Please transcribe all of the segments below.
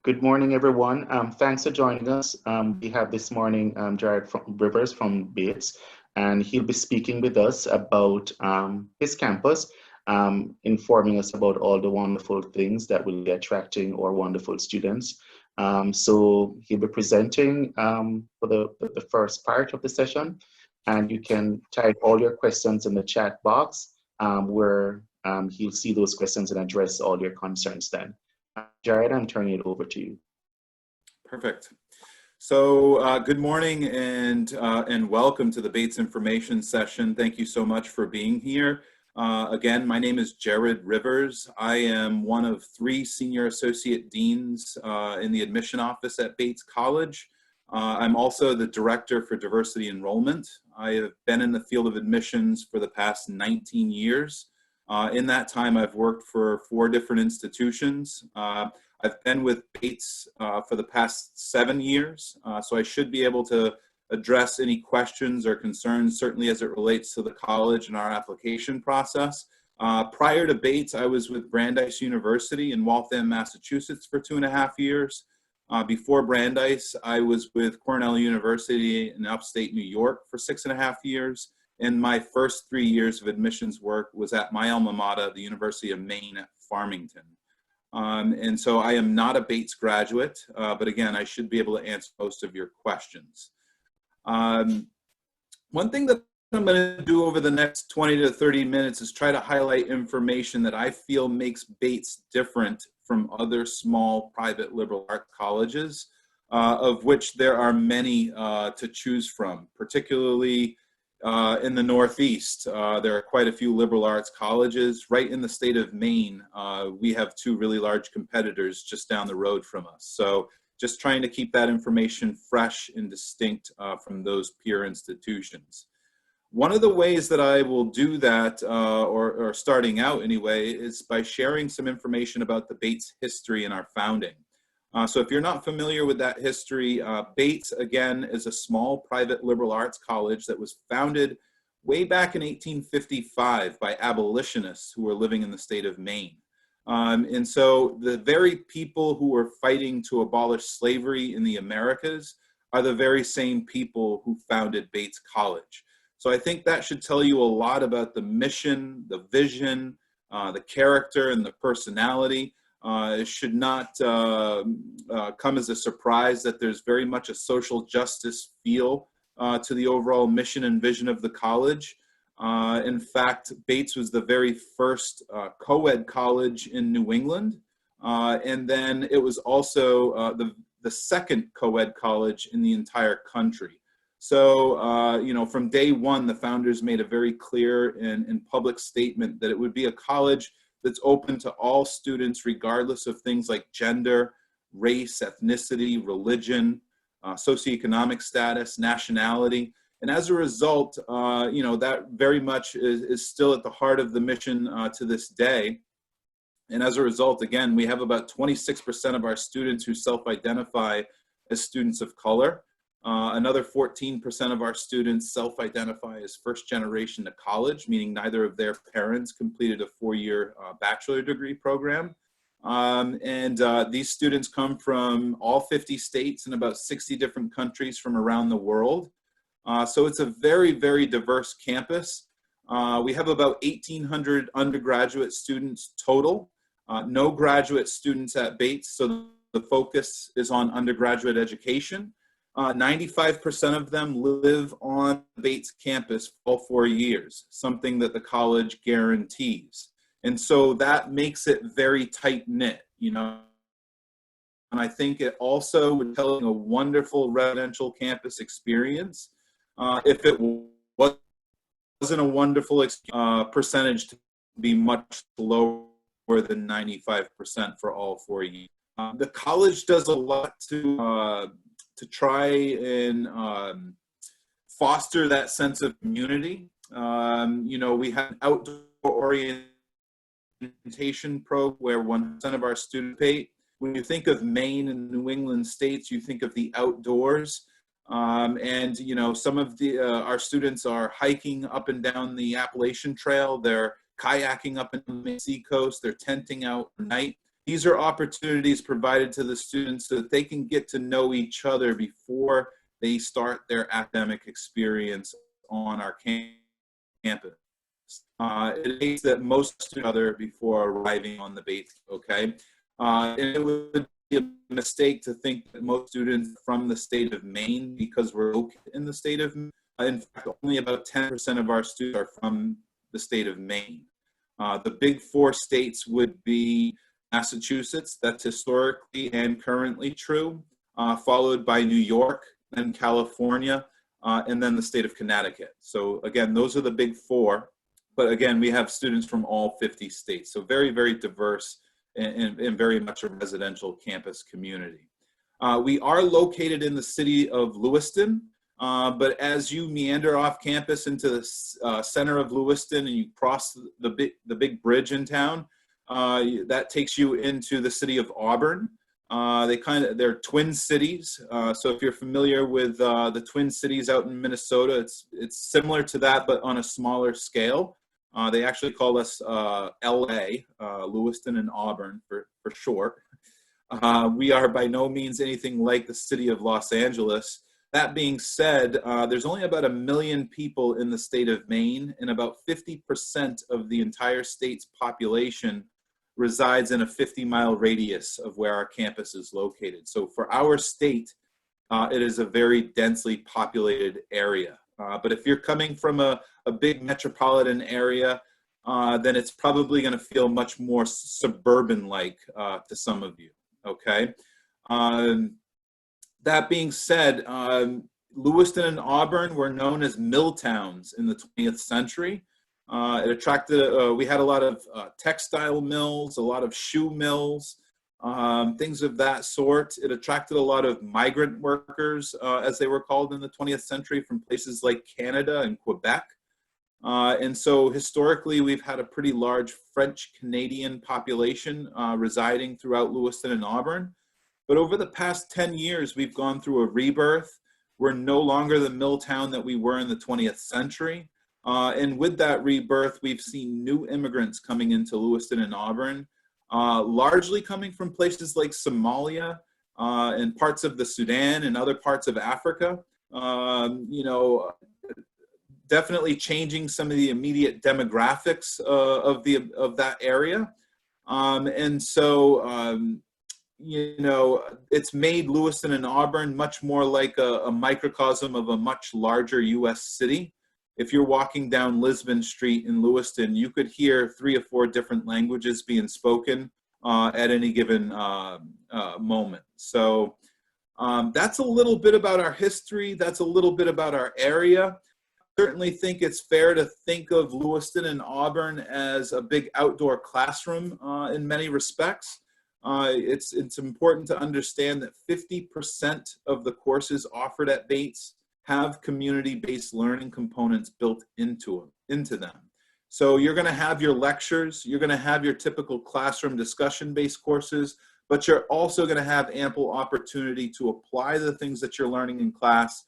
Good morning, everyone. Thanks for joining us. We have this morning Jared Rivers from Bates, and he'll be speaking with us about his campus, informing us about all the wonderful things that will be attracting our wonderful students. So he'll be presenting for the first part of the session, and you can type all your questions in the chat box where he'll see those questions and address all your concerns then. Jared, I'm turning it over to you. Perfect. So good morning and welcome to the Bates Information Session. Thank you so much for being here. Again, my name is Jared Rivers. I am one of 3 senior associate deans in the admission office at Bates College. I'm also the director for diversity enrollment. I have been in the field of admissions for the past 19 years. In that time, I've worked for 4 different institutions. I've been with Bates for the past 7 years, so I should be able to address any questions or concerns, certainly as it relates to the college and our application process. Prior to Bates, I was with Brandeis University in Waltham, Massachusetts for 2.5 years. Before Brandeis, I was with Cornell University in upstate New York for 6.5 years. And my first 3 years of admissions work was at my alma mater, the University of Maine at Farmington. And so I am not a Bates graduate, but again, I should be able to answer most of your questions. One thing that I'm going to do over the next 20 to 30 minutes is try to highlight information that I feel makes Bates different from other small private liberal arts colleges, of which there are many to choose from, particularly in the Northeast. There are quite a few liberal arts colleges. Right in the state of Maine, we have 2 really large competitors just down the road from us. So just trying to keep that information fresh and distinct from those peer institutions. One of the ways that I will do that, or starting out anyway, is by sharing some information about the Bates history and our founding. So if you're not familiar with that history, Bates, again, is a small private liberal arts college that was founded way back in 1855 by abolitionists who were living in the state of Maine. And so the very people who were fighting to abolish slavery in the Americas are the very same people who founded Bates College. So I think that should tell you a lot about the mission, the vision, the character, and the personality. It should not come as a surprise that there's very much a social justice feel to the overall mission and vision of the college. In fact, Bates was the very first co-ed college in New England, and then it was also the second co-ed college in the entire country. So, from day one, the founders made a very clear and public statement that it would be a college that's open to all students, regardless of things like gender, race, ethnicity, religion, socioeconomic status, nationality. And as a result, that very much is still at the heart of the mission to this day. And as a result, again, we have about 26% of our students who self-identify as students of color. Another 14% of our students self-identify as first generation to college, meaning neither of their parents completed a 4-year bachelor degree program. These students come from all 50 states and about 60 different countries from around the world. So it's a very, very diverse campus. We have about 1,800 undergraduate students total, no graduate students at Bates, so the focus is on undergraduate education. 95% of them live on Bates campus for all 4 years, something that the college guarantees. And so that makes it very tight-knit, And I think it also would tell you a wonderful residential campus experience. If it wasn't a wonderful percentage to be much lower than 95% for all 4 years. The college does a lot to try and foster that sense of community. We have an outdoor orientation program where 1% of our students participate. When you think of Maine and New England states, you think of the outdoors. Some of our students are hiking up and down the Appalachian Trail. They're kayaking up and down the seacoast. They're tenting out at night. These are opportunities provided to the students so that they can get to know each other before they start their academic experience on our campus. It takes that most students other before arriving on the Bates, okay? And it would be a mistake to think that most students from the state of Maine, because we're located in the state of Maine. In fact, only about 10% of our students are from the state of Maine. The big four states would be Massachusetts, that's historically and currently true, followed by New York, then California, and then the state of Connecticut. So again, those are the big four. But again, we have students from all 50 states. So very, very diverse and very much a residential campus community. We are located in the city of Lewiston, but as you meander off campus into the center of Lewiston and you cross the big bridge in town, that takes you into the city of Auburn. They're twin cities. So if you're familiar with the Twin Cities out in Minnesota, it's similar to that, but on a smaller scale. They actually call us LA, Lewiston and Auburn for short. We are by no means anything like the city of Los Angeles. That being said, there's only about 1 million people in the state of Maine, and about 50% of the entire state's population resides in a 50-mile radius of where our campus is located. So for our state, it is a very densely populated area. But if you're coming from a big metropolitan area, then it's probably going to feel much more suburban-like to some of you, okay? That being said, Lewiston and Auburn were known as mill towns in the 20th century. It attracted, we had a lot of textile mills, a lot of shoe mills, things of that sort. It attracted a lot of migrant workers, as they were called in the 20th century, from places like Canada and Quebec. And so historically, we've had a pretty large French-Canadian population residing throughout Lewiston and Auburn. But over the past 10 years, we've gone through a rebirth. We're no longer the mill town that we were in the 20th century. And with that rebirth, we've seen new immigrants coming into Lewiston and Auburn, largely coming from places like Somalia and parts of the Sudan and other parts of Africa. You know, definitely changing some of the immediate demographics of that area. And so, you know, it's made Lewiston and Auburn much more like a microcosm of a much larger U.S. city. If you're walking down Lisbon Street in Lewiston, you could hear 3 or 4 different languages being spoken at any given moment. So that's a little bit about our history. That's a little bit about our area. I certainly think it's fair to think of Lewiston and Auburn as a big outdoor classroom in many respects. It's important to understand that 50% of the courses offered at Bates have community-based learning components built into them. So you're going to have your lectures, you're going to have your typical classroom discussion-based courses, but you're also going to have ample opportunity to apply the things that you're learning in class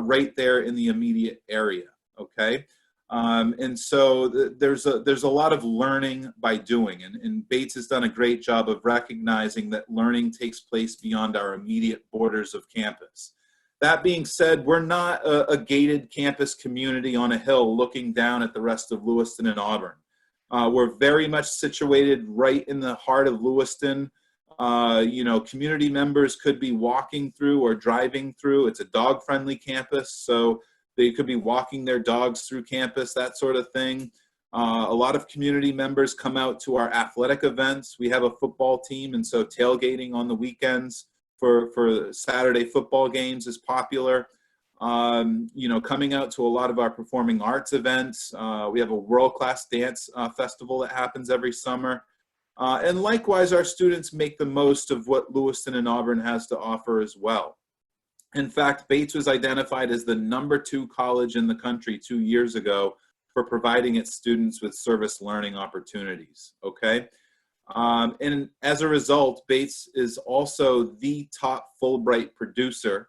right there in the immediate area, okay? And so there's a lot of learning by doing, and Bates has done a great job of recognizing that learning takes place beyond our immediate borders of campus. That being said, we're not a gated campus community on a hill looking down at the rest of Lewiston and Auburn. We're very much situated right in the heart of Lewiston. You know, community members could be walking through or driving through. It's a dog-friendly campus, so they could be walking their dogs through campus, that sort of thing. A lot of community members come out to our athletic events. We have a football team, and so tailgating on the weekends for Saturday football games is popular. You know, coming out to a lot of our performing arts events. We have a world-class dance festival that happens every summer. And likewise, our students make the most of what Lewiston and Auburn has to offer as well. In fact, Bates was identified as the #2 college in the country 2 years ago for providing its students with service learning opportunities, okay? And as a result, Bates is also the top Fulbright producer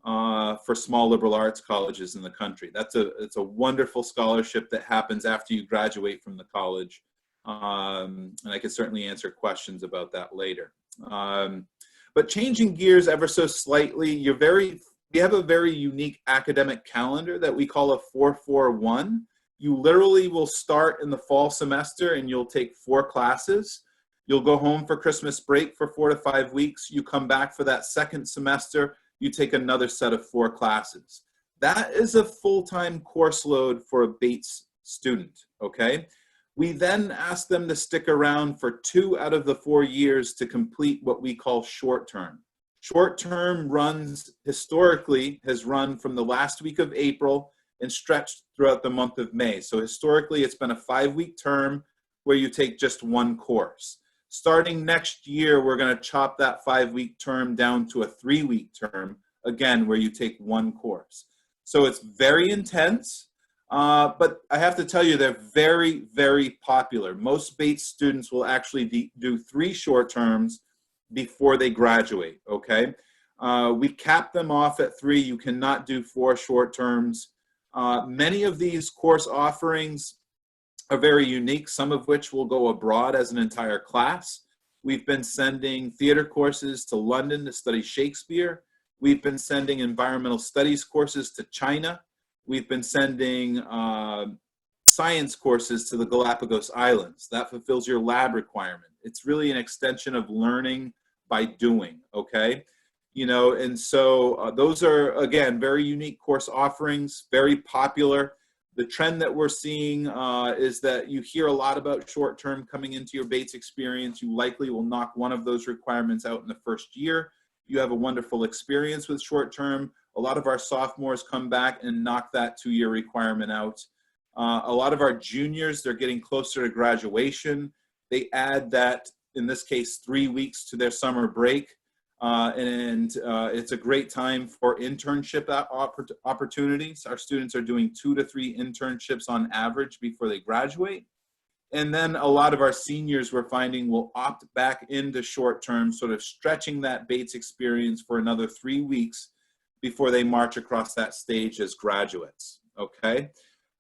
for small liberal arts colleges in the country. It's a wonderful scholarship that happens after you graduate from the college. And I can certainly answer questions about that later. But changing gears ever so slightly, we have a very unique academic calendar that we call a 4-4-1. You literally will start in the fall semester and you'll take 4 classes. You'll go home for Christmas break for 4 to 5 weeks. You come back for that second semester, you take another set of 4 classes. That is a full-time course load for a Bates student, okay? We then ask them to stick around for 2 out of the 4 years to complete what we call short term. Short term historically has run from the last week of April and stretched throughout the month of May. So historically, it's been a 5-week term where you take just 1 course. Starting next year, we're going to chop that 5-week term down to a 3-week term, again, where you take 1 course. So it's very intense, but I have to tell you, they're very, very popular. Most Bates students will actually do 3 short terms before they graduate, okay? We cap them off at 3. You cannot do 4 short terms. Many of these course offerings are very unique, some of which will go abroad as an entire class. We've been sending theater courses to London to study Shakespeare. We've been sending environmental studies courses to China. We've been sending science courses to the Galapagos Islands. That fulfills your lab requirement. It's really an extension of learning by doing, okay? You know, and so those are, again, very unique course offerings, very popular. The trend that we're seeing is that you hear a lot about short term coming into your Bates experience. You likely will knock one of those requirements out in the first year. You have a wonderful experience with short term. A lot of our sophomores come back and knock that 2-year requirement out. A lot of our juniors, they're getting closer to graduation. They add that, in this case, 3 weeks to their summer break. It's a great time for internship opportunities. Our students are doing 2 to 3 internships on average before they graduate. And then a lot of our seniors, we're finding, will opt back into short term, sort of stretching that Bates experience for another 3 weeks before they march across that stage as graduates, okay?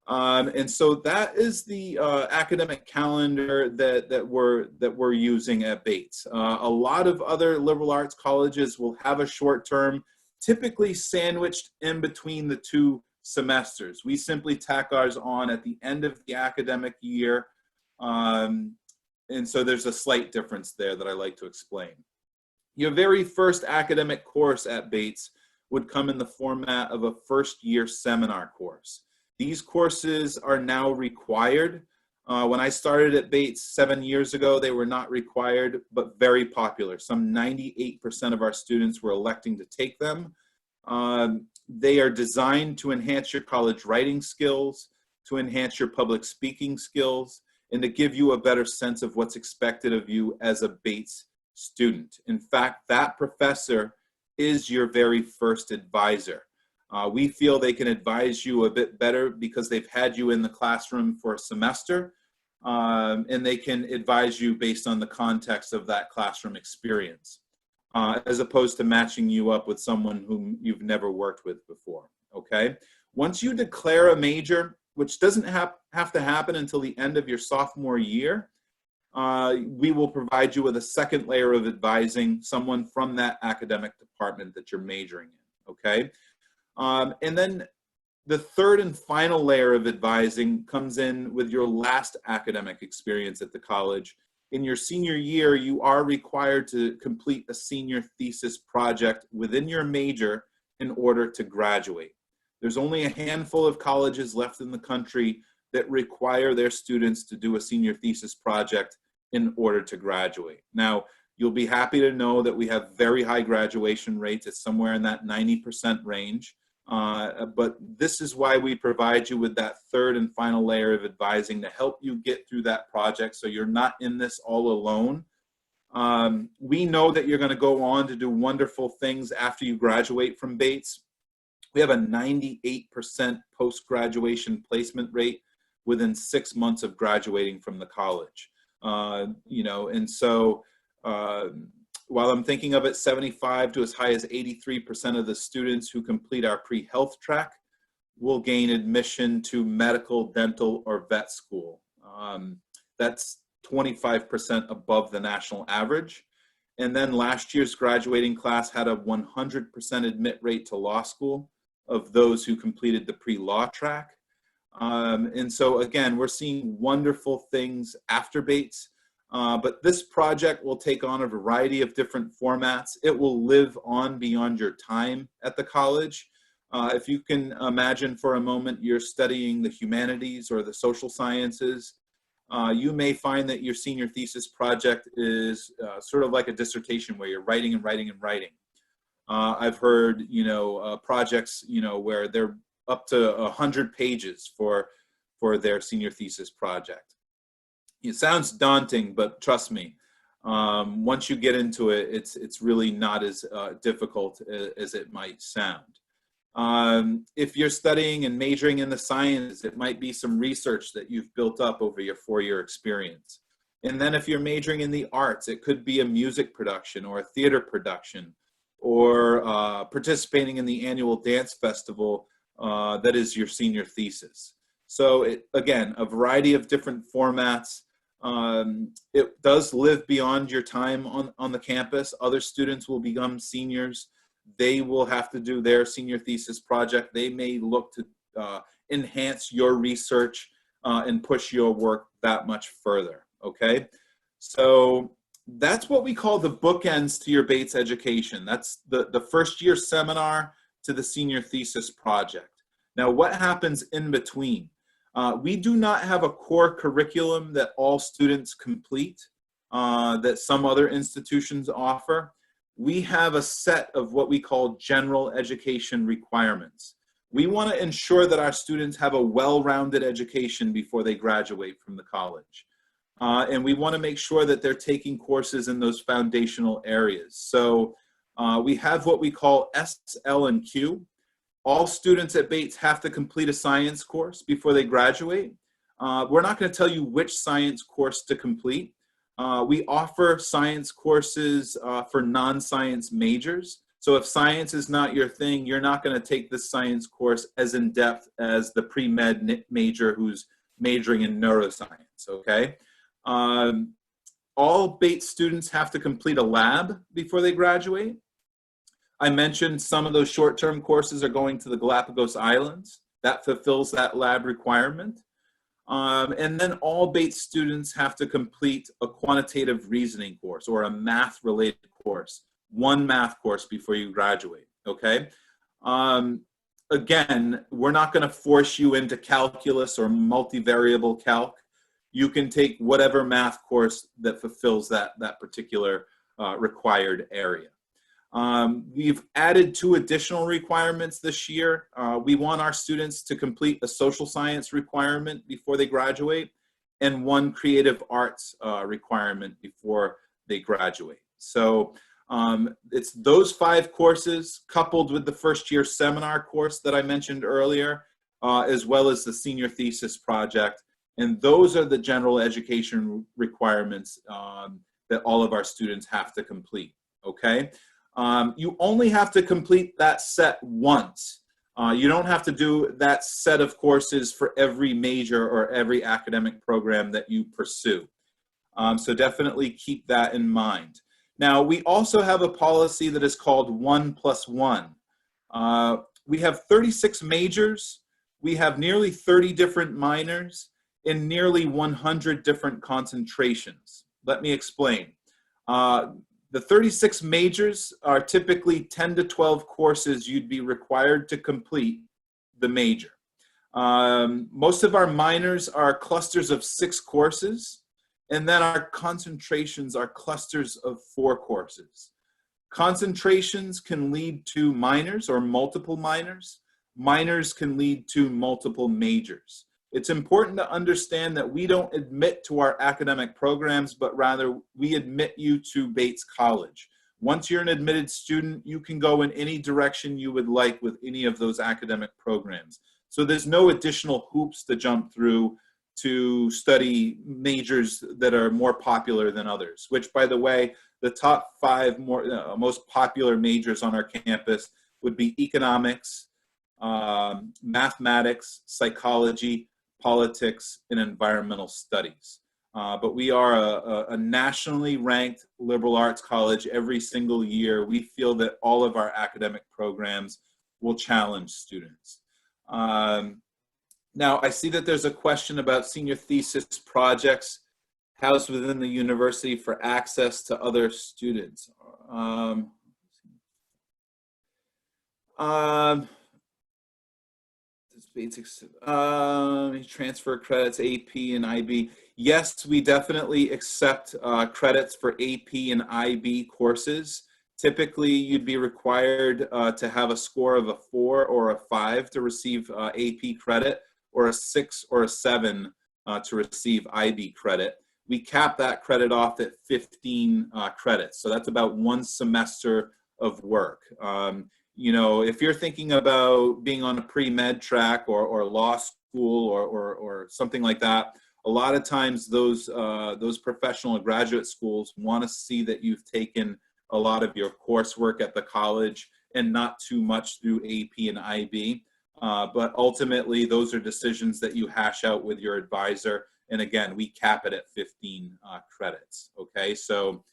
And so that is the academic calendar that we're using at Bates. A lot of other liberal arts colleges will have a short term, typically sandwiched in between the 2 semesters. We simply tack ours on at the end of the academic year. And so there's a slight difference there that I like to explain. Your very first academic course at Bates would come in the format of a first-year seminar course. These courses are now required. When I started at Bates 7 years ago, they were not required, but very popular. Some 98% of our students were electing to take them. They are designed to enhance your college writing skills, to enhance your public speaking skills, and to give you a better sense of what's expected of you as a Bates student. In fact, that professor is your very first advisor. We feel they can advise you a bit better because they've had you in the classroom for a semester, and they can advise you based on the context of that classroom experience, as opposed to matching you up with someone whom you've never worked with before, okay? Once you declare a major, which doesn't have to happen until the end of your sophomore year, we will provide you with a second layer of advising, someone from that academic department that you're majoring in, okay? And then the third and final layer of advising comes in with your last academic experience at the college. In your senior year, you are required to complete a senior thesis project within your major in order to graduate. There's only a handful of colleges left in the country that require their students to do a senior thesis project in order to graduate. Now, you'll be happy to know that we have very high graduation rates. It's somewhere in that 90% range. But this is why we provide you with that third and final layer of advising to help you get through that project so you're not in this all alone. We know that you're going to go on to do wonderful things after you graduate from Bates. We have a 98% post-graduation placement rate within 6 months of graduating from the college. You know, and so while I'm thinking of it, 75 to as high as 83% of the students who complete our pre-health track will gain admission to medical, dental, or vet school. That's 25% above the national average. And then last year's graduating class had a 100% admit rate to law school of those who completed the pre-law track. And so again, we're seeing wonderful things after Bates, but this project will take on a variety of different formats. It will live on beyond your time at the college. If you can imagine for a moment you're studying the humanities or the social sciences, you may find that your senior thesis project is sort of like a dissertation where you're writing and writing and writing. I've heard, projects, where they're up to 100 pages for their senior thesis project. It sounds daunting, but trust me, once you get into it, it's really not as difficult as it might sound. If you're studying and majoring in the sciences, it might be some research that you've built up over your 4-year experience. And then if you're majoring in the arts, it could be a music production or a theater production, or participating in the annual dance festival that is your senior thesis. So again, a variety of different formats. It does live beyond your time on the campus. Other students will become seniors. They will have to do their senior thesis project. They may look to enhance your research and push your work that much further, okay? So that's what we call the bookends to your Bates education. That's the first year seminar to the senior thesis project. Now, what happens in between? We do not have a core curriculum that all students complete that some other institutions offer. We have a set of what we call general education requirements. We want to ensure that our students have a well-rounded education before they graduate from the college. And we want to make sure that they're taking courses in those foundational areas. So we have what we call S, L, and Q. All students at Bates have to complete a science course before they graduate. We're not going to tell you which science course to complete. We offer science courses for non-science majors. So if science is not your thing, you're not going to take this science course as in-depth as the pre-med major who's majoring in neuroscience, okay? All Bates students have to complete a lab before they graduate. I mentioned some of those short-term courses are going to the Galapagos Islands. That fulfills that lab requirement. And then all Bates students have to complete a quantitative reasoning course or a math-related course, one math course before you graduate, okay? Again, we're not going to force you into calculus or multivariable calc. You can take whatever math course that fulfills that particular required area. We've added 2 additional requirements this year. We want our students to complete a social science requirement before they graduate and 1 creative arts requirement before they graduate. So it's those 5 courses coupled with the first year seminar course that I mentioned earlier, as well as the senior thesis project. And those are the general education requirements that all of our students have to complete, okay? You only have to complete that set once. You don't have to do that set of courses for every major or every academic program that you pursue. So definitely keep that in mind. Now, we also have a policy that is called 1+1. We have 36 majors. We have nearly 30 different minors in nearly 100 different concentrations. Let me explain. The 36 majors are typically 10 to 12 courses you'd be required to complete the major. Most of our minors are clusters of 6 courses, and then our concentrations are clusters of 4 courses. Concentrations can lead to minors or multiple minors. Minors can lead to multiple majors. It's important to understand that we don't admit to our academic programs, but rather we admit you to Bates College. Once you're an admitted student, you can go in any direction you would like with any of those academic programs. So there's no additional hoops to jump through to study majors that are more popular than others, which, by the way, the top 5 most popular majors on our campus would be economics, mathematics, psychology, politics, and environmental studies. but we are a nationally ranked liberal arts college every single year. We feel that all of our academic programs will challenge students. Now, I see that there's a question about senior thesis projects housed within the university for access to other students. Basics, transfer credits, AP and IB. Yes, we definitely accept credits for AP and IB courses. Typically, you'd be required to have a score of a 4 or a 5 to receive AP credit, or a 6 or a 7 to receive IB credit. We cap that credit off at 15 credits. So that's about 1 semester of work. You know, if you're thinking about being on a pre-med track or law school or something like that, a lot of times those professional and graduate schools want to see that you've taken a lot of your coursework at the college and not too much through AP and IB. But ultimately, those are decisions that you hash out with your advisor. And again, we cap it at 15 credits, okay? So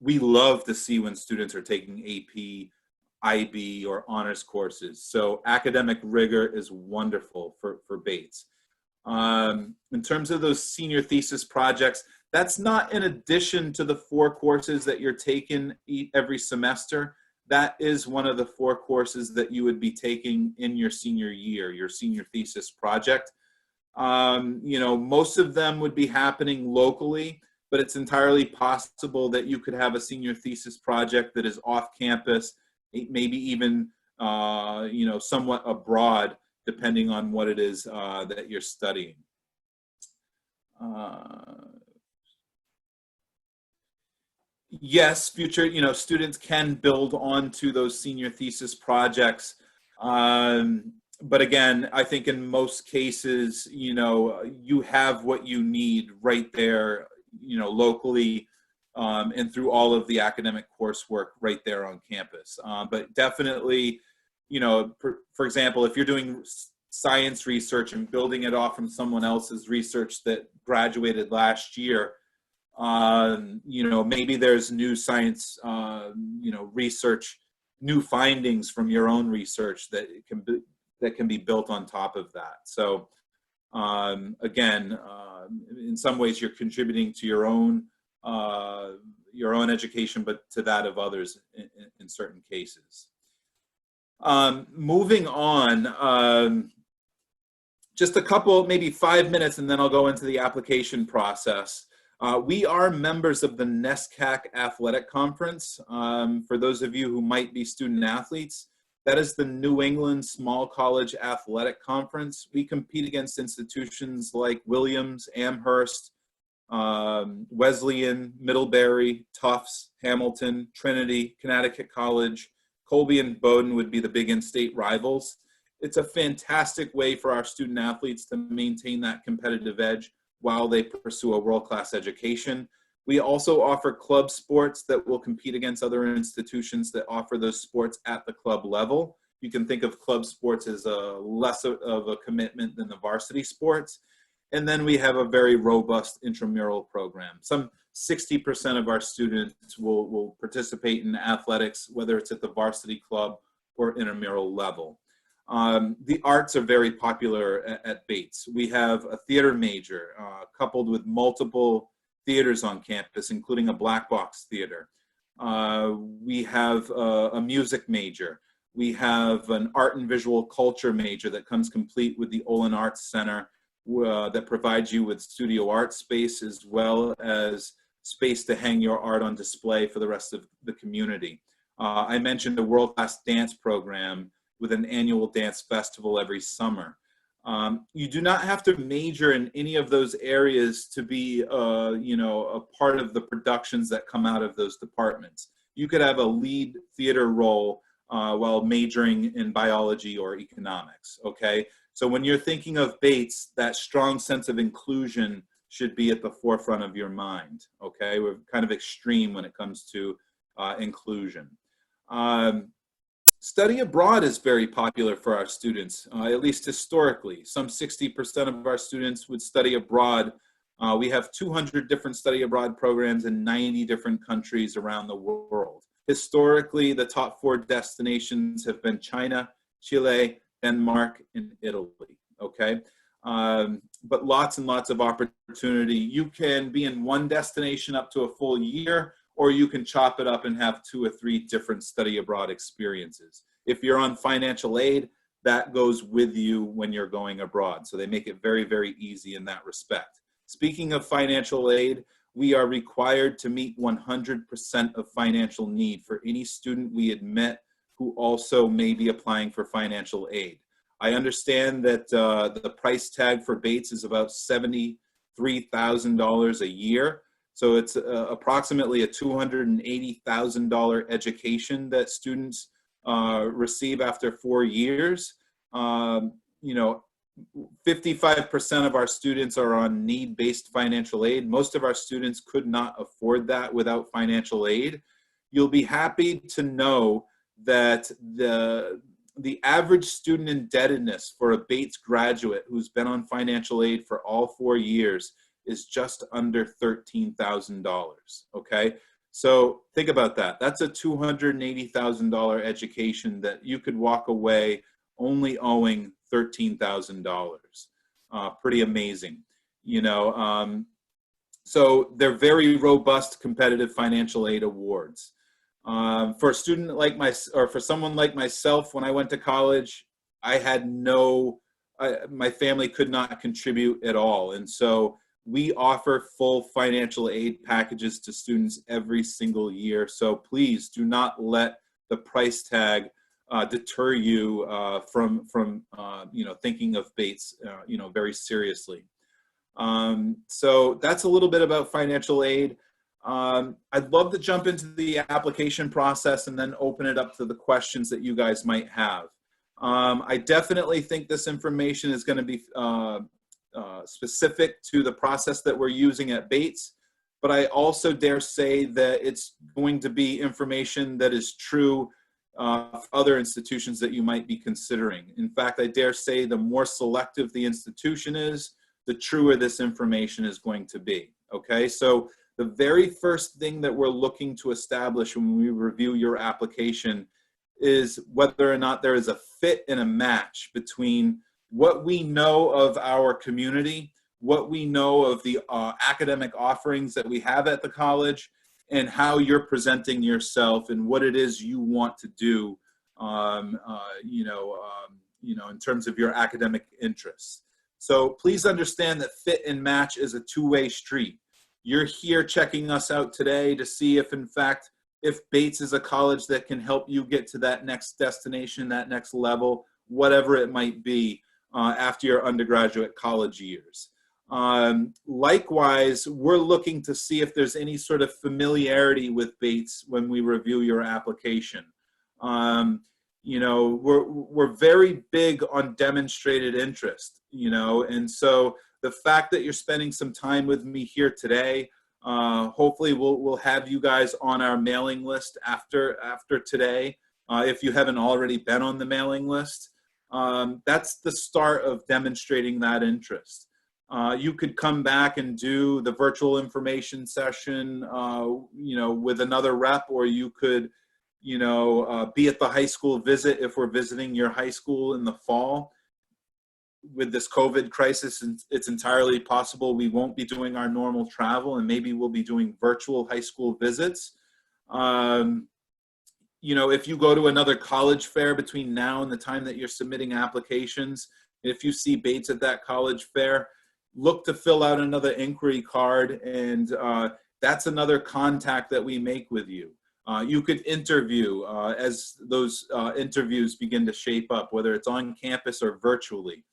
we love to see when students are taking AP, IB, or honors courses. So academic rigor is wonderful for Bates. In terms of those senior thesis projects, that's not in addition to the 4 courses that you're taking every semester. That is one of the 4 courses that you would be taking in your senior year, your senior thesis project. You know, most of them would be happening locally, but it's entirely possible that you could have a senior thesis project that is off campus, maybe even, you know, somewhat abroad, depending on what it is that you're studying. Yes, future, you know, students can build onto those senior thesis projects. But again, I think in most cases, you know, you have what you need right there, you know, locally, and through all of the academic coursework right there on campus. But definitely, you know, for example, if you're doing science research and building it off from someone else's research that graduated last year, you know, maybe there's new science, you know, research, new findings from your own research that can be built on top of that. So again, in some ways you're contributing to your own education, but to that of others in certain cases. Moving on, just a couple, maybe 5 minutes, and then I'll go into the application process. We are members of the NESCAC Athletic Conference. For those of you who might be student athletes, that is the New England Small College Athletic Conference. We compete against institutions like Williams, Amherst, Wesleyan, Middlebury, Tufts, Hamilton, Trinity, Connecticut College. Colby and Bowdoin would be the big in-state rivals. It's a fantastic way for our student athletes to maintain that competitive edge while they pursue a world-class education. We also offer club sports that will compete against other institutions that offer those sports at the club level. You can think of club sports as a less of a commitment than the varsity sports. And then we have a very robust intramural program. Some 60% of our students will participate in athletics, whether it's at the varsity club or intramural level. The arts are very popular at Bates. We have a theater major coupled with multiple theaters on campus, including a black box theater. We have a music major. We have an art and visual culture major that comes complete with the Olin Arts Center that provides you with studio art space as well as space to hang your art on display for the rest of the community. I mentioned the world-class dance program with an annual dance festival every summer. You do not have to major in any of those areas to be, you know, a part of the productions that come out of those departments. You could have a lead theater role while majoring in biology or economics, okay? So when you're thinking of Bates, that strong sense of inclusion should be at the forefront of your mind, okay? We're kind of extreme when it comes to inclusion. Study abroad is very popular for our students, at least historically. Some 60% of our students would study abroad We have 200 different study abroad programs in 90 different countries around the world. Historically, the top 4 destinations have been China, Chile, Denmark, and Italy, okay? But lots and lots of opportunity. You can be in one destination up to a full year, or you can chop it up and have 2 or 3 different study abroad experiences. If you're on financial aid, that goes with you when you're going abroad. So they make it very, very easy in that respect. Speaking of financial aid, we are required to meet 100% of financial need for any student we admit who also may be applying for financial aid. I understand that the price tag for Bates is about $73,000 a year. So it's approximately a $280,000 education that students receive after 4 years. 55% of our students are on need-based financial aid. Most of our students could not afford that without financial aid. You'll be happy to know that the average student indebtedness for a Bates graduate who's been on financial aid for all 4 years is just under $13,000, okay? So think about that. That's a $280,000 education that you could walk away only owing $13,000. Pretty amazing, so they're very robust competitive financial aid awards. For a student like for someone like myself, when I went to college, I had my family could not contribute at all. And so we offer full financial aid packages to students every single year. So please do not let the price tag deter you from thinking of Bates, very seriously. So that's a little bit about financial aid. I'd love to jump into the application process and then open it up to the questions that you guys might have. I definitely think this information is going to be specific to the process that we're using at Bates, but I also dare say that it's going to be information that is true for other institutions that you might be considering. In fact, I dare say the more selective the institution is, the truer this information is going to be, okay? So the very first thing that we're looking to establish when we review your application is whether or not there is a fit and a match between what we know of our community, what we know of the academic offerings that we have at the college, and how you're presenting yourself and what it is you want to do, in terms of your academic interests. So please understand that fit and match is a two-way street. You're here checking us out today to see if, in fact, if Bates is a college that can help you get to that next destination, that next level, whatever it might be after your undergraduate college years. Likewise, we're looking to see if there's any sort of familiarity with Bates when we review your application. We're very big on demonstrated interest, and so the fact that you're spending some time with me here today, hopefully we'll have you guys on our mailing list after today. If you haven't already been on the mailing list, that's the start of demonstrating that interest. You could come back and do the virtual information session, with another rep, or you could, be at the high school visit if we're visiting your high school in the fall. With this COVID crisis, it's entirely possible we won't be doing our normal travel, and maybe we'll be doing virtual high school visits. If you go to another college fair between now and the time that you're submitting applications, if you see Bates at that college fair, look to fill out another inquiry card, and that's another contact that we make with you. You could interview as those interviews begin to shape up, whether it's on campus or virtually.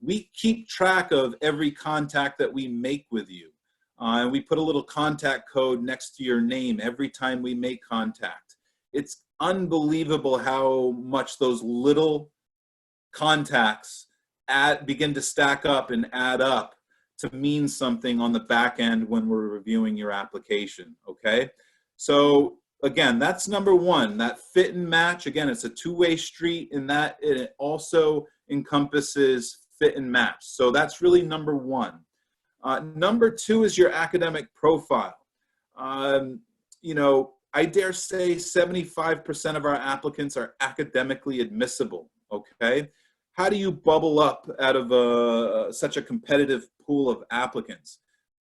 We keep track of every contact that we make with you. And we put a little contact code next to your name every time we make contact. It's unbelievable how much those little contacts begin to stack up and add up to mean something on the back end when we're reviewing your application, okay? So again, that's number one, that fit and match. Again, it's a two-way street in that it also encompasses fit and match. So that's really number one. Number two is your academic profile. You know, I dare say 75% of our applicants are academically admissible, okay? How do you bubble up out of such a competitive pool of applicants?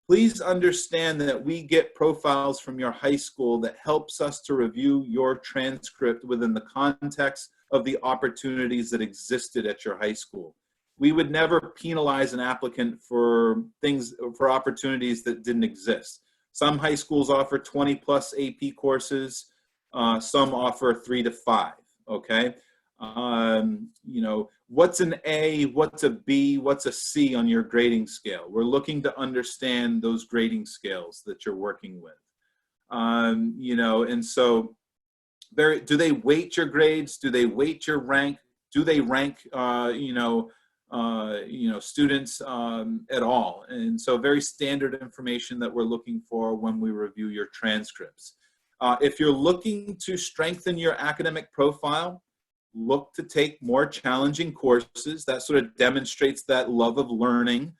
Please understand that we get profiles from your high school that helps us to review your transcript within the context of the opportunities that existed at your high school. We would never penalize an applicant for opportunities that didn't exist. Some high schools offer 20 plus AP courses. Some offer 3 to 5, okay? You know, what's an A, what's a B, what's a C on your grading scale? We're looking to understand those grading scales that you're working with. You know, and so do they weight your grades? Do they weight your rank? Do they rank, you know, students at all? And so very standard information that we're looking for when we review your transcripts. If you're looking to strengthen your academic profile, look to take more challenging courses. That sort of demonstrates that love of learning,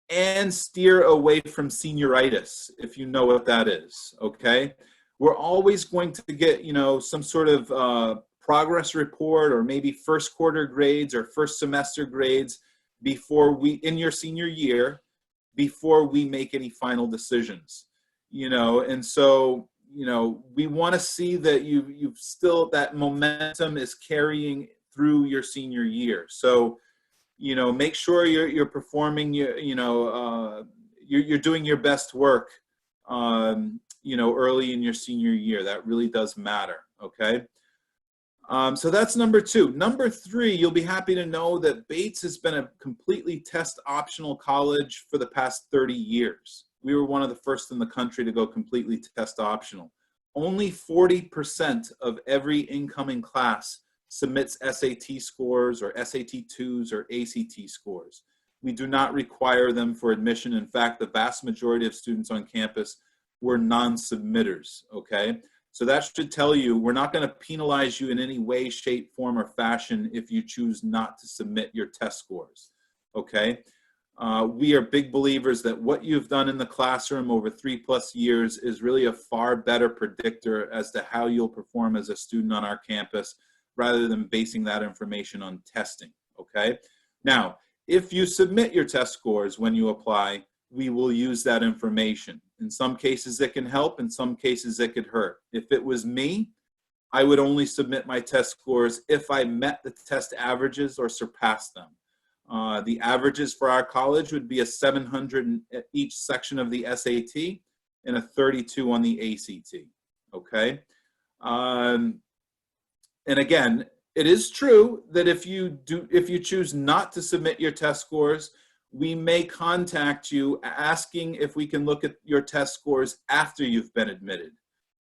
and steer away from senioritis, if you know what that is, okay? We're always going to get, you know, some sort of progress report or maybe first quarter grades or first semester grades in your senior year, before we make any final decisions, you know. And so, you know, we want to see that you've still, that momentum is carrying through your senior year. So, you know, make sure you're performing, you're doing your best work, you know, early in your senior year. That really does matter, okay? So that's number two. Number three, you'll be happy to know that Bates has been a completely test optional college for the past 30 years. We were one of the first in the country to go completely test optional. Only 40% of every incoming class submits SAT scores or SAT 2s or ACT scores. We do not require them for admission. In fact, the vast majority of students on campus were non-submitters, okay? So that should tell you we're not going to penalize you in any way, shape, form, or fashion if you choose not to submit your test scores, okay? We are big believers that what you've done in the classroom over 3+ years is really a far better predictor as to how you'll perform as a student on our campus, rather than basing that information on testing, okay? Now, if you submit your test scores when you apply, we will use that information. In some cases it can help, in some cases it could hurt. If it was me, I would only submit my test scores if I met the test averages or surpassed them. The averages for our college would be a 700 in each section of the SAT and a 32 on the ACT, okay? And again, it is true that if you choose not to submit your test scores, we may contact you asking if we can look at your test scores after you've been admitted.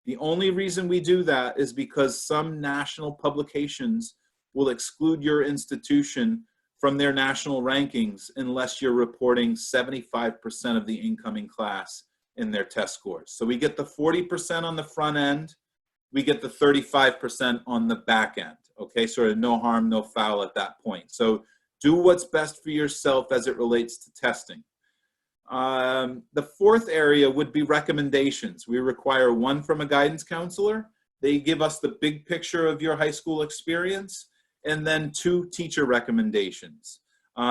The only reason we do that is because some national publications will exclude your institution from their national rankings unless you're reporting 75% of the incoming class in their test scores. So we get the 40% on the front end, we get the 35% on the back end, okay? Sort of no harm, no foul at that point. So do what's best for yourself as it relates to testing. The fourth area would be recommendations. We require one from a guidance counselor. They give us the big picture of your high school experience, and then 2 teacher recommendations.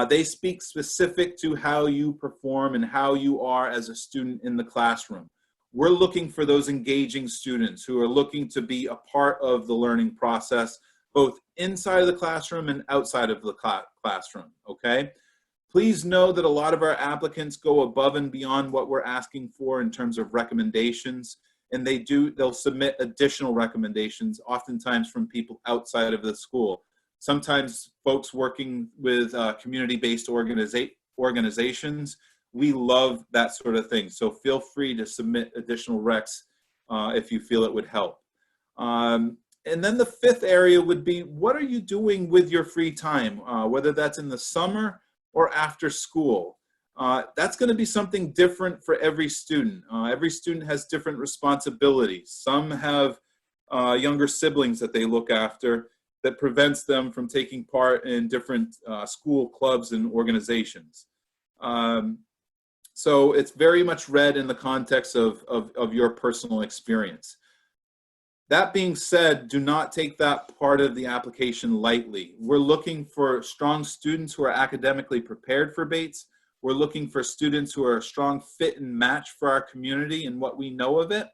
They speak specific to how you perform and how you are as a student in the classroom. We're looking for those engaging students who are looking to be a part of the learning process, both inside of the classroom and outside of the classroom, okay? Please know that a lot of our applicants go above and beyond what we're asking for in terms of recommendations, and they'll submit additional recommendations, oftentimes from people outside of the school. Sometimes folks working with community-based organizations, we love that sort of thing. So feel free to submit additional recs if you feel it would help. And then the fifth area would be, what are you doing with your free time, whether that's in the summer or after school? That's going to be something different for every student. Every student has different responsibilities. Some have younger siblings that they look after that prevents them from taking part in different school clubs and organizations. So it's very much read in the context of your personal experience. That being said, do not take that part of the application lightly. We're looking for strong students who are academically prepared for Bates. We're looking for students who are a strong fit and match for our community and what we know of it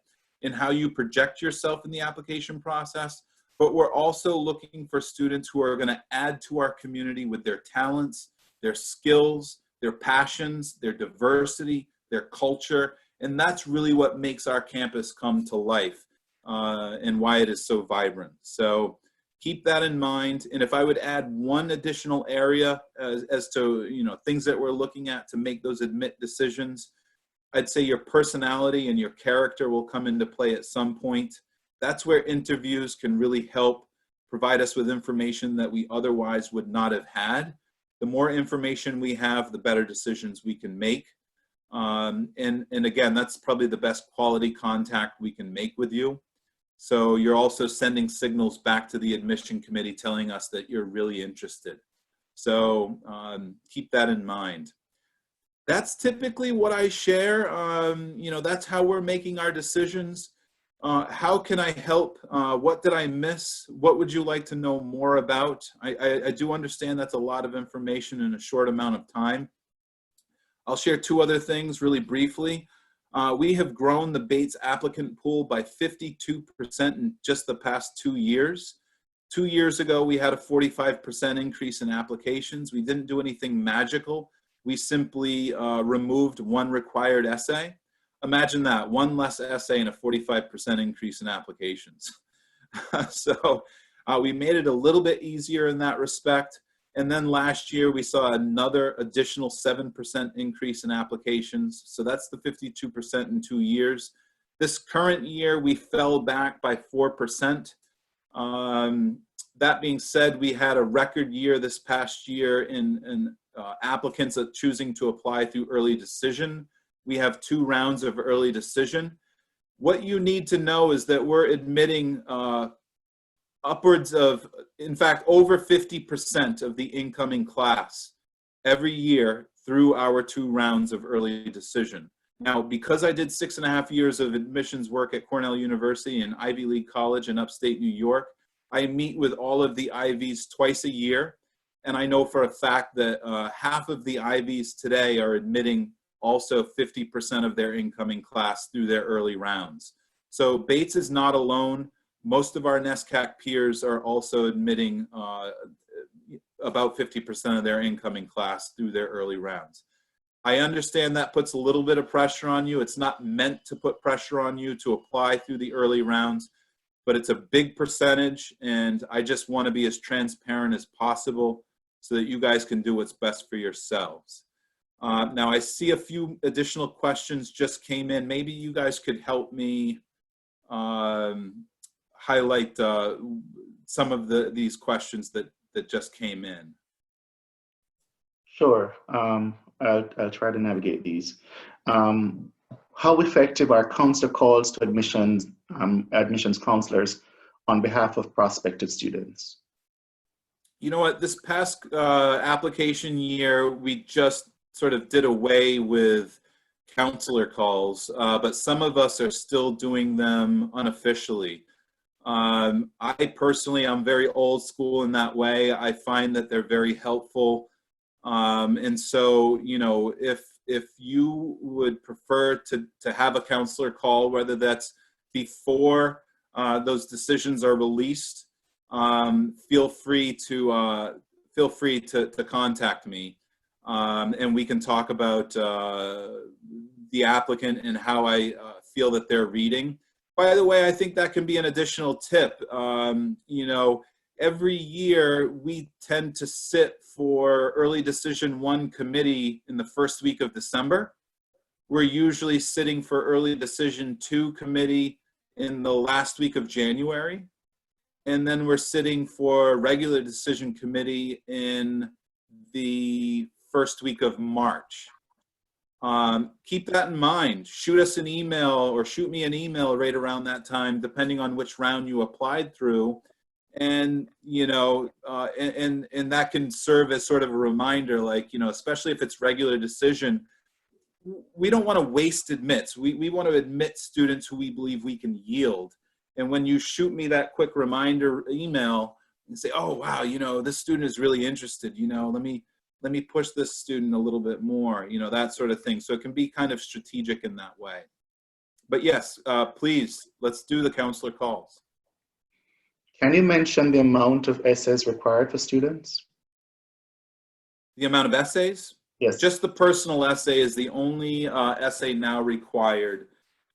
and how you project yourself in the application process. But we're also looking for students who are going to add to our community with their talents, their skills, their passions, their diversity, their culture. And that's really what makes our campus come to life. And why it is so vibrant. So keep that in mind. And if I would add one additional area as to things that we're looking at to make those admit decisions, I'd say your personality and your character will come into play at some point. That's where interviews can really help provide us with information that we otherwise would not have had. The more information we have, the better decisions we can make. And again, that's probably the best quality contact we can make with you. So you're also sending signals back to the admission committee telling us that you're really interested. So keep that in mind. That's typically what I share. That's how we're making our decisions. How can I help? What did I miss? What would you like to know more about? I do understand that's a lot of information in a short amount of time. I'll share two other things really briefly. We have grown the Bates applicant pool by 52% in just the past 2 years. 2 years ago, we had a 45% increase in applications. We didn't do anything magical. We simply removed one required essay. Imagine that, one less essay and a 45% increase in applications. So we made it a little bit easier in that respect. And then last year, we saw another additional 7% increase in applications. So that's the 52% in 2 years. This current year, we fell back by 4%. That being said, we had a record year this past year in applicants choosing to apply through early decision. We have 2 rounds of early decision. What you need to know is that we're admitting upwards of, in fact, over 50% of the incoming class every year through our 2 rounds of early decision. Now, because I did 6.5 years of admissions work at Cornell University and Ivy League College in upstate New York, I meet with all of the Ivies twice a year. And I know for a fact that half of the Ivies today are admitting also 50% of their incoming class through their early rounds. So Bates is not alone. Most of our NESCAC peers are also admitting about 50% of their incoming class through their early rounds. I understand that puts a little bit of pressure on you. It's not meant to put pressure on you to apply through the early rounds, but it's a big percentage, and I just want to be as transparent as possible so that you guys can do what's best for yourselves. Now, I see a few additional questions just came in. Maybe you guys could help me highlight some of these questions that just came in. Sure. I'll try to navigate these. How effective are counselor calls to admissions counselors on behalf of prospective students? You know what, this past application year, we just sort of did away with counselor calls, but some of us are still doing them unofficially. I personally, I'm very old school in that way. I find that they're very helpful. And so, if you would prefer to have a counselor call, whether that's before those decisions are released, feel free to contact me, and we can talk about the applicant and how I feel that they're reading. By the way, I think that can be an additional tip. Every year we tend to sit for early decision 1 committee in the first week of December. We're usually sitting for early decision 2 committee in the last week of January. And then we're sitting for regular decision committee in the first week of March. Keep that in mind. Shoot us an email or shoot me an email right around that time, depending on which round you applied through. And, and that can serve as sort of a reminder, like, especially if it's regular decision, we don't want to waste admits. We want to admit students who we believe we can yield. And when you shoot me that quick reminder email and say, oh, wow, you know, this student is really interested, you know, let me push this student a little bit more, you know, that sort of thing. So it can be kind of strategic in that way. But yes, please, let's do the counselor calls. Can you mention the amount of essays required for students? The amount of essays? Yes. Just the personal essay is the only essay now required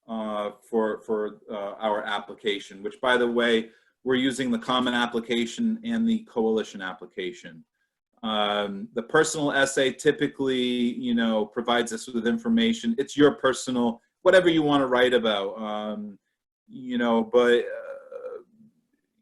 for our application, which, by the way, we're using the common application and the coalition application. The personal essay typically, you know, provides us with information. It's your personal, whatever you want to write about, you know, but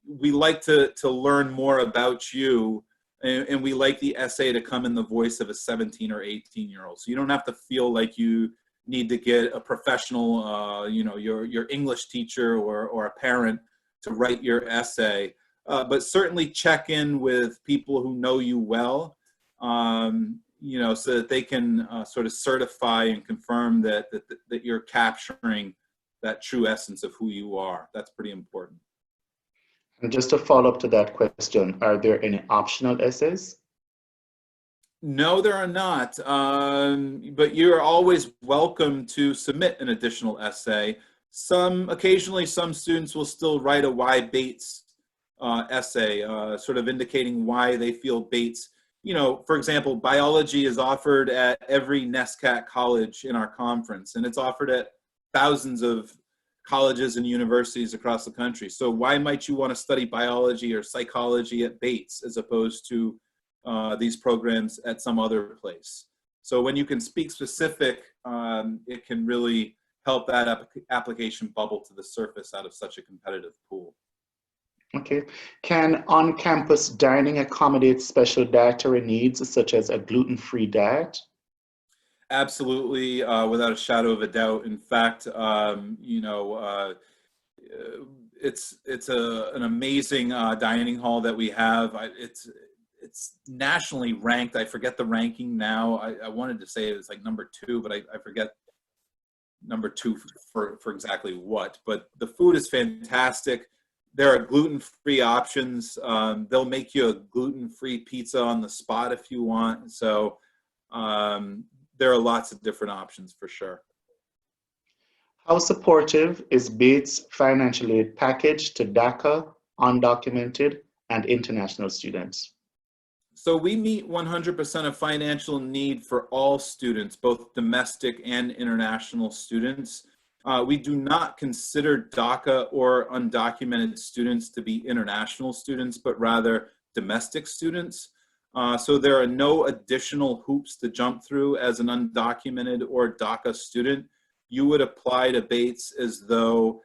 we like to learn more about you, and we like the essay to come in the voice of a 17 or 18-year-old. So you don't have to feel like you need to get a professional, you know, your English teacher or a parent to write your essay. But certainly check in with people who know you well, you know, so that they can sort of certify and confirm that you're capturing that true essence of who you are. That's pretty important. And just to follow up to that question, are there any optional essays? No, there are not, but you're always welcome to submit an additional essay. Occasionally some students will still write a why Bates essay, sort of indicating why they feel Bates. You know, for example, biology is offered at every NESCAC college in our conference, and it's offered at thousands of colleges and universities across the country. So why might you want to study biology or psychology at Bates as opposed to these programs at some other place? So when you can speak specific, it can really help that application bubble to the surface out of such a competitive pool. Okay. Can on-campus dining accommodate special dietary needs, such as a gluten-free diet? Absolutely, without a shadow of a doubt. In fact, you know, it's an amazing dining hall that we have. It's nationally ranked. I forget the ranking now. I wanted to say it was like number 2, but I forget number 2 for exactly what. But the food is fantastic. There are gluten-free options. They'll make you a gluten-free pizza on the spot if you want. So there are lots of different options for sure. How supportive is Bates financial aid package to DACA, undocumented, and international students? So we meet 100% of financial need for all students, both domestic and international students. We do not consider DACA or undocumented students to be international students, but rather domestic students. So there are no additional hoops to jump through as an undocumented or DACA student. You would apply to Bates as though,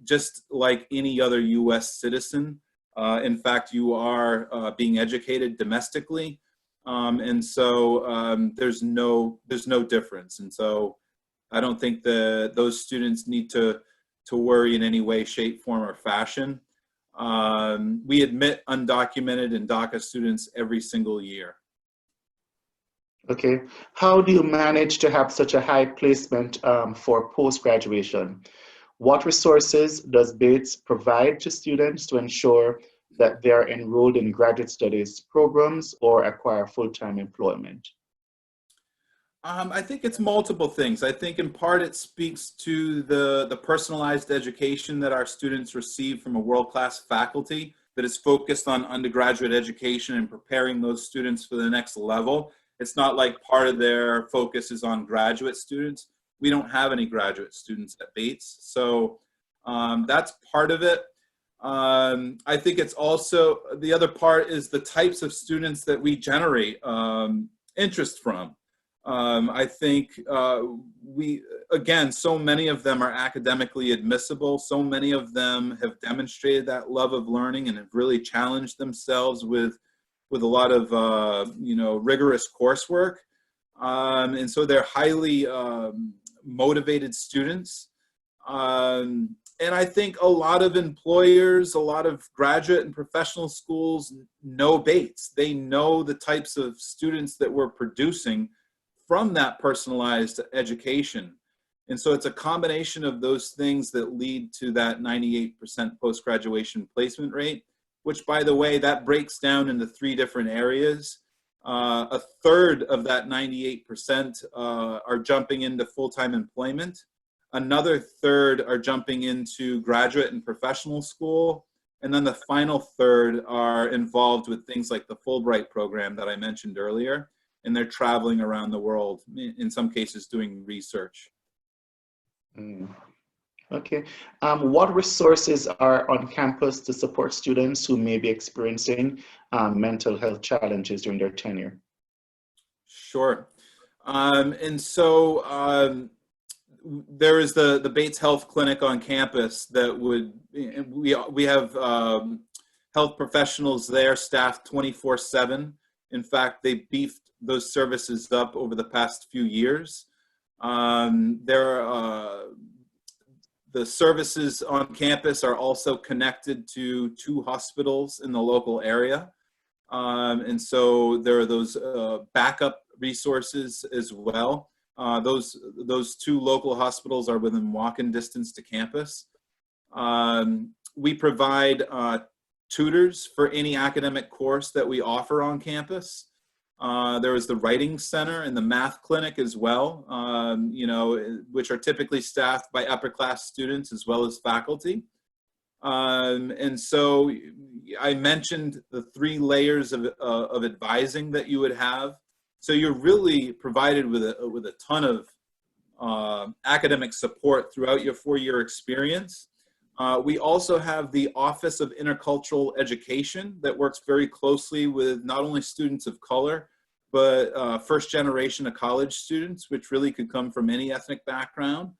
just like any other US citizen. In fact, you are being educated domestically. And so there's no difference. And so I don't think those students need to worry in any way, shape, form, or fashion. We admit undocumented and DACA students every single year. Okay. How do you manage to have such a high placement for post-graduation? What resources does Bates provide to students to ensure that they are enrolled in graduate studies programs or acquire full-time employment? I think it's multiple things. I think in part it speaks to the personalized education that our students receive from a world-class faculty that is focused on undergraduate education and preparing those students for the next level. It's not like part of their focus is on graduate students. We don't have any graduate students at Bates. So that's part of it. I think it's also, the other part is the types of students that we generate interest from. I think again, so many of them are academically admissible. So many of them have demonstrated that love of learning and have really challenged themselves with a lot of, rigorous coursework. And so they're highly motivated students. And I think a lot of employers, a lot of graduate and professional schools know Bates. They know the types of students that we're producing from that personalized education. And so it's a combination of those things that lead to that 98% post-graduation placement rate, which, by the way, that breaks down into 3 different areas. A third of that 98% are jumping into full-time employment. Another third are jumping into graduate and professional school. And then the final third are involved with things like the Fulbright program that I mentioned earlier. And they're traveling around the world, in some cases doing research. Mm. Okay. What resources are on campus to support students who may be experiencing mental health challenges during their tenure? Sure. And so there is the Bates Health Clinic on campus that we have health professionals there staffed 24/7. In fact, they beefed those services up over the past few years. The services on campus are also connected to 2 hospitals in the local area. And so there are those backup resources as well. Those 2 local hospitals are within walk-in distance to campus. We provide tutors for any academic course that we offer on campus. There is the writing center and the math clinic as well, which are typically staffed by upper class students as well as faculty. And so I mentioned the 3 layers of advising that you would have. So you're really provided with a ton of academic support throughout your 4-year experience. We also have the Office of Intercultural Education that works very closely with not only students of color, but first generation of college students, which really could come from any ethnic background.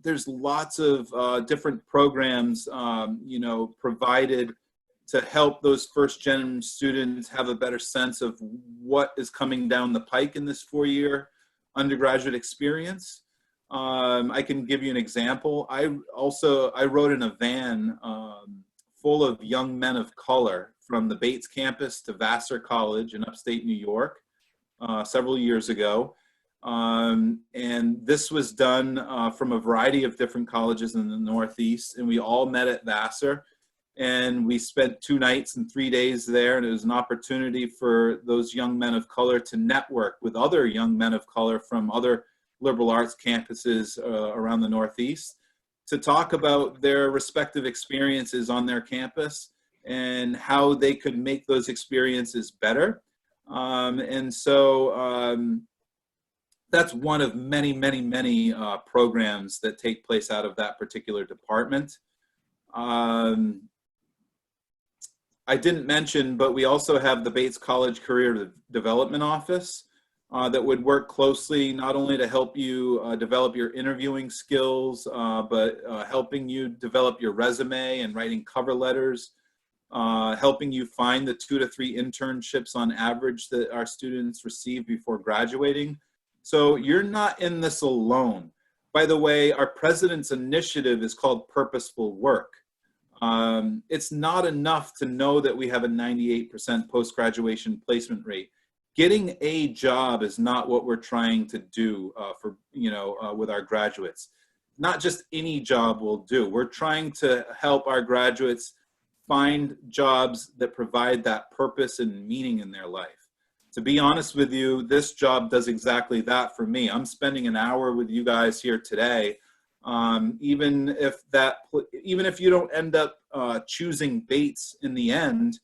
There's lots of different programs, provided to help those first gen students have a better sense of what is coming down the pike in this 4-year undergraduate experience. I can give you an example. I rode in a van full of young men of color from the Bates campus to Vassar College in upstate New York several years ago. And this was done from a variety of different colleges in the Northeast, and we all met at Vassar. And we spent 2 nights and 3 days there, and it was an opportunity for those young men of color to network with other young men of color from other liberal arts campuses around the Northeast to talk about their respective experiences on their campus and how they could make those experiences better. And so that's one of many, many, many programs that take place out of that particular department. I didn't mention, but we also have the Bates College Career Development Office that would work closely not only to help you develop your interviewing skills, but helping you develop your resume and writing cover letters, helping you find the 2 to 3 internships on average that our students receive before graduating. So you're not in this alone. By the way, our president's initiative is called Purposeful Work. It's not enough to know that we have a 98% post-graduation placement rate. Getting a job is not what we're trying to do with our graduates. Not just any job will do. We're trying to help our graduates find jobs that provide that purpose and meaning in their life. To be honest with you, this job does exactly that for me. I'm spending an hour with you guys here today. Even if you don't end up choosing Bates in the end,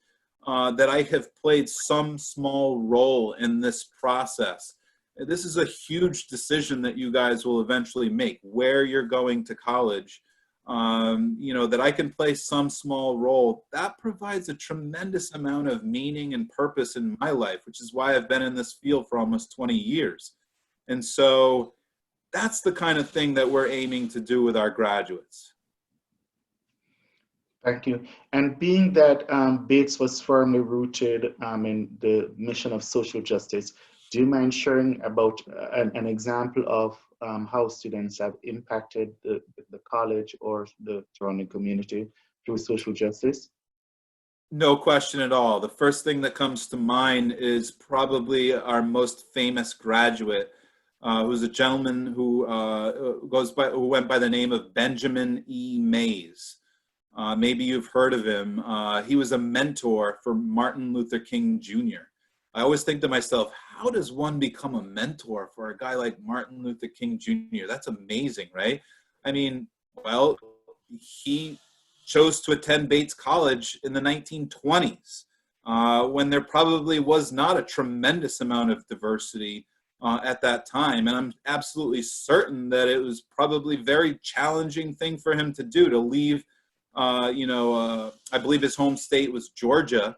that I have played some small role in this process. This is a huge decision that you guys will eventually make, where you're going to college. That I can play some small role, that provides a tremendous amount of meaning and purpose in my life, which is why I've been in this field for almost 20 years. And so that's the kind of thing that we're aiming to do with our graduates. Thank you. And being that Bates was firmly rooted in the mission of social justice, do you mind sharing about an example of how students have impacted the college or the surrounding community through social justice? No question at all. The first thing that comes to mind is probably our most famous graduate, who's a gentleman who went by the name of Benjamin E. Mays. Maybe you've heard of him. He was a mentor for Martin Luther King Jr. I always think to myself, how does one become a mentor for a guy like Martin Luther King Jr.? That's amazing, right? I mean, well, he chose to attend Bates College in the 1920s, when there probably was not a tremendous amount of diversity at that time. And I'm absolutely certain that it was probably a very challenging thing for him to do, to leave, I believe his home state was Georgia,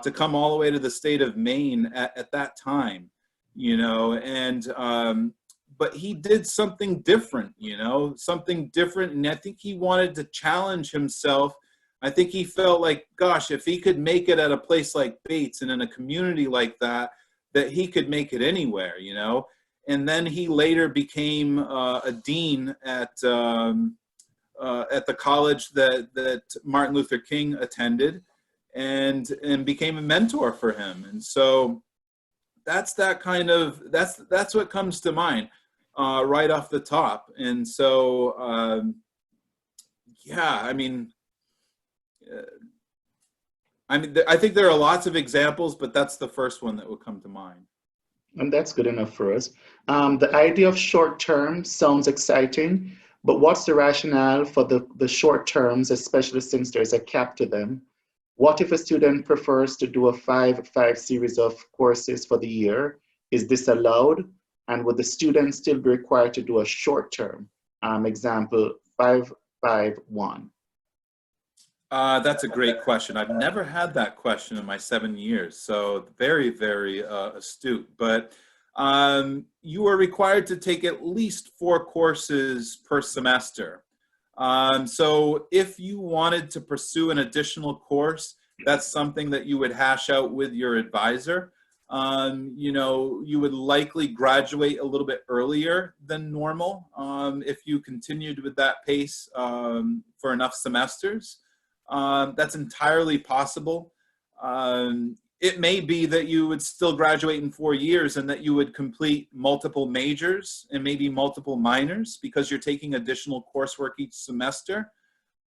to come all the way to the state of Maine at that time, but he did something different, something different. And I think he wanted to challenge himself. I think he felt like, gosh, if he could make it at a place like Bates and in a community like that, that he could make it anywhere. And then he later became a dean at the college that Martin Luther King attended, and became a mentor for him. And so that's what comes to mind right off the top. And so, yeah, I think there are lots of examples, but that's the first one that would come to mind. And that's good enough for us. The idea of short term sounds exciting, but what's the rationale for the short terms, especially since there's a cap to them? What if a student prefers to do a five series of courses for the year? Is this allowed? And would the student still be required to do a short term? Example, 5-5-1. That's a great question. I've never had that question in my 7 years, so very, very astute. But you are required to take at least 4 courses per semester. So if you wanted to pursue an additional course, that's something that you would hash out with your advisor. You would likely graduate a little bit earlier than normal if you continued with that pace for enough semesters. That's entirely possible. It may be that you would still graduate in 4 years and that you would complete multiple majors and maybe multiple minors because you're taking additional coursework each semester.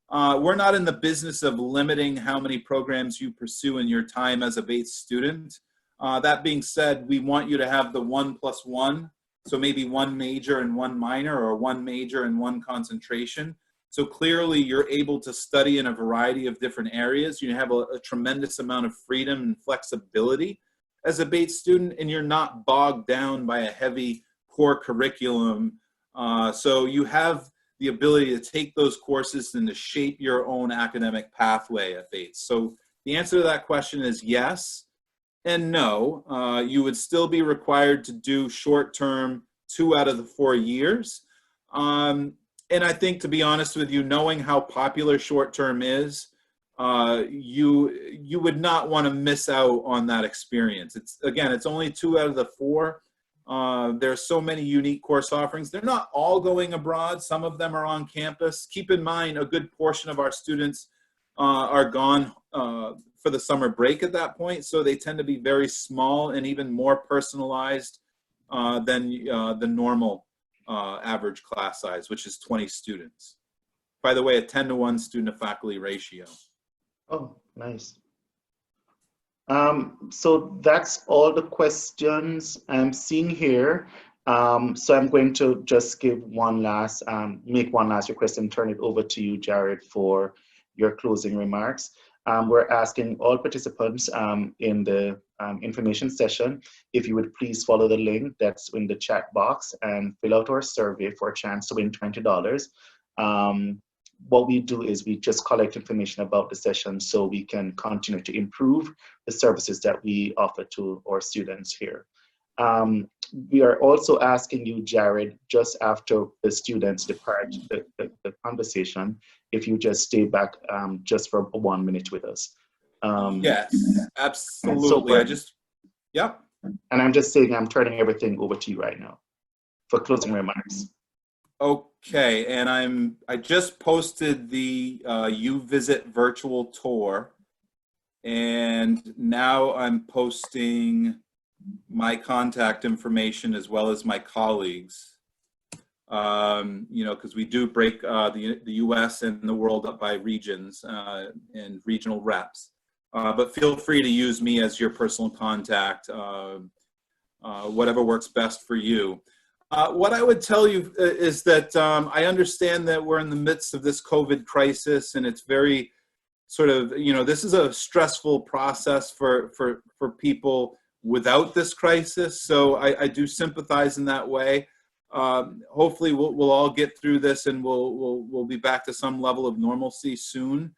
We're not in the business of limiting how many programs you pursue in your time as a Bates student. That being said, we want you to have the 1+1, so maybe 1 major and 1 minor, or 1 major and 1 concentration. So clearly you're able to study in a variety of different areas. You have a tremendous amount of freedom and flexibility as a Bates student, and you're not bogged down by a heavy core curriculum. So you have the ability to take those courses and to shape your own academic pathway at Bates. So the answer to that question is yes and no. You would still be required to do short-term 2 out of the 4 years. And I think, to be honest with you, knowing how popular short-term is, you would not want to miss out on that experience. It's only 2 out of the 4. There are so many unique course offerings. They're not all going abroad. Some of them are on campus. Keep in mind, a good portion of our students are gone for the summer break at that point, so they tend to be very small and even more personalized than the normal average class size, which is 20 students. By the way, a 10-to-1 student to faculty ratio. Oh, nice. So that's all the questions I'm seeing here. So I'm going to just give make one last request and turn it over to you, Jared, for your closing remarks. We're asking all participants in the information session if you would please follow the link that's in the chat box and fill out our survey for a chance to win $20. What we do is we just collect information about the session so we can continue to improve the services that we offer to our students here. We are also asking you, Jared, just after the students depart the conversation, if you just stay back just for 1 minute with us. Yes, absolutely. Yep. And I'm just saying I'm turning everything over to you right now for closing remarks. Okay, and I just posted the You Visit virtual tour And now I'm posting my contact information as well as my colleagues. You know, because we do break the US and the world up by regions and regional reps. But feel free to use me as your personal contact, whatever works best for you. What I would tell you is that I understand that we're in the midst of this COVID crisis, and it's very sort of, you know, this is a stressful process for people without this crisis. So I do sympathize in that way. Hopefully we'll all get through this, and we'll be back to some level of normalcy soon.